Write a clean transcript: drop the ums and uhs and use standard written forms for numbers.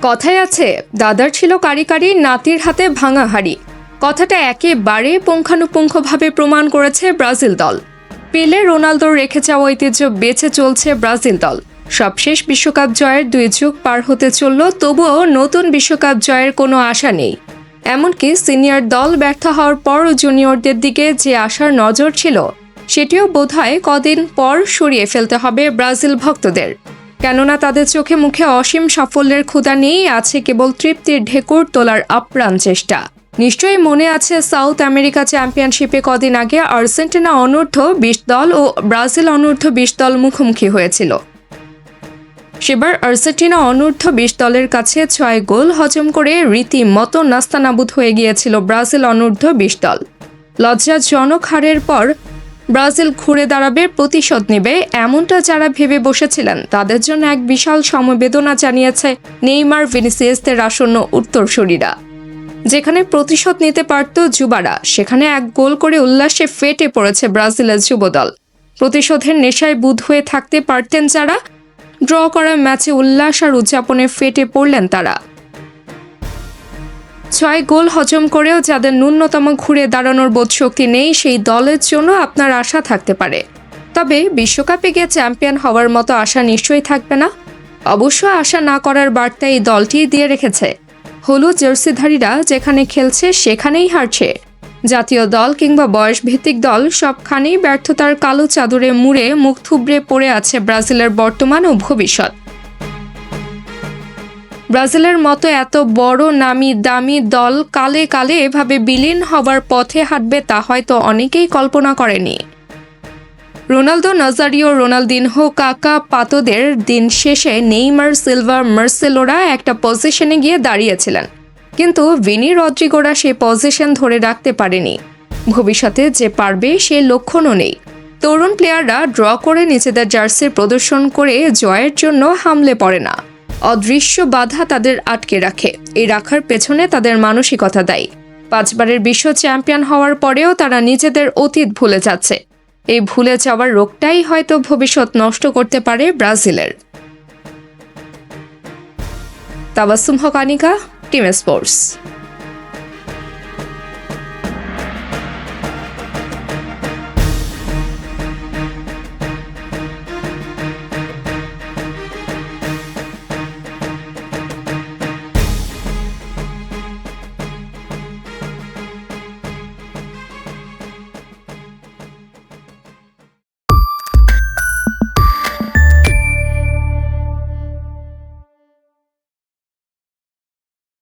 কথায় আছে, দাদার ছিল কারি কারি, নাতির হাতে ভাঙা হাড়ি। কথাটা একেবারে পুঙ্খানুপুঙ্খভাবে প্রমাণ করেছে ব্রাজিল দল। পেলে, রোনালদোর রেখে যাওয়া ঐতিহ্য বেঁচে চলছে ব্রাজিল দল। সবশেষ বিশ্বকাপ জয়ের 2 যুগ পার হতে চলল, তবুও নতুন বিশ্বকাপ জয়ের কোনো আশা নেই। এমনকি সিনিয়র দল ব্যর্থ হওয়ার পর জুনিয়রদের দিকে যে আশার নজর ছিল, সেটিও বোধহয় কদিন পর সরিয়ে ফেলতে হবে ব্রাজিল ভক্তদের। কেননা তাদের চোখে মুখে অসীম সাফল্যের ক্ষুধা নেই, আছে কেবল তৃপ্তির ঢেকুর তোলার আপ্রাণ চেষ্টা। নিশ্চয়ই মনে আছে, সাউথ আমেরিকা চ্যাম্পিয়নশিপে কদিন আগে আর্জেন্টিনা অনূর্ধ্ব 20 দল ও ব্রাজিল অনূর্ধ্ব 20 দল মুখোমুখি হয়েছিল। সেবার আর্জেন্টিনা অনূর্ধ্ব 20 দলের কাছে 6 গোল হজম করে রীতিমতো নাস্তানাবুদ হয়ে গিয়েছিল ব্রাজিল অনূর্ধ্ব 20 দল। লজ্জাজনক হারের পর ব্রাজিল ঘুরে দাঁড়াবে, প্রতিশোধ নেবে, এমনটা যারা ভেবে বসেছিলেন তাদের জন্য এক বিশাল সমবেদনা জানিয়েছে নেইমার, ভিনিসিয়াসদের আসন্ন উত্তরসূরিরা। যেখানে প্রতিশোধ নিতে পারত যুবারা, সেখানে 1 গোল করে উল্লাসে ফেটে পড়েছে ব্রাজিলের যুবদল। প্রতিশোধের নেশায় বুঁদ হয়ে থাকতে পারতেন যারা, ড্র করা ম্যাচে উল্লাস আর উদযাপনে ফেটে পড়লেন তারা। 6 গোল হজম করেও যাদের ন্যূনতম ঘুরে দাঁড়ানোর বোধশক্তি নেই, সেই দলের জন্য আপনার আশা থাকতে পারে। তবে বিশ্বকাপে গিয়ে চ্যাম্পিয়ন হওয়ার মতো আশা নিশ্চয়ই থাকবে না। অবশ্য আশা না করার বার্তা এই দলটি দিয়ে রেখেছে। হলুদ জার্সিধারীরা যেখানে খেলছে সেখানেই হারছে। জাতীয় দল কিংবা বয়সভিত্তিক দল, সবখানেই ব্যর্থতার কালো চাদরে মুড়ে মুখ থুবড়ে পড়ে আছে ব্রাজিলের বর্তমান ও ভবিষ্যৎ। ব্রাজিলের মতো এত বড় নামি দামি দল কালে কালে এভাবে বিলীন হবার পথে হাঁটবে, তা হয়তো অনেকেই কল্পনা করেনি। রোনালদো, নাজারিও, রোনালদিনহো, কাকা, পাতোদের দিন শেষে নেইমার, সিলভা, মার্সেলোরা একটা পজিশনে গিয়ে দাঁড়িয়েছিলেন, কিন্তু ভিনি, রদ্রিগোরা সেই পজিশন ধরে রাখতে পারেনি। ভবিষ্যতে যে পারবে সে লক্ষণও নেই। তরুণ প্লেয়াররা ড্র করে নিজেদের জার্সির প্রদর্শন করে জয়ের জন্য হামলে পড়ে না। অদৃশ্য বাধা তাদের আটকে রাখে। এই রাখার পেছনে তাদের মানসিকতা দায়ী। 5 বারের বিশ্ব চ্যাম্পিয়ন হওয়ার পরেও তারা নিজেদের অতীত ভুলে যাচ্ছে। এই ভুলে যাওয়ার রোগটাই হয়তো ভবিষ্যৎ নষ্ট করতে পারে ব্রাজিলের। তাবাসসুম হক, আনিকা, টিম স্পোর্টস।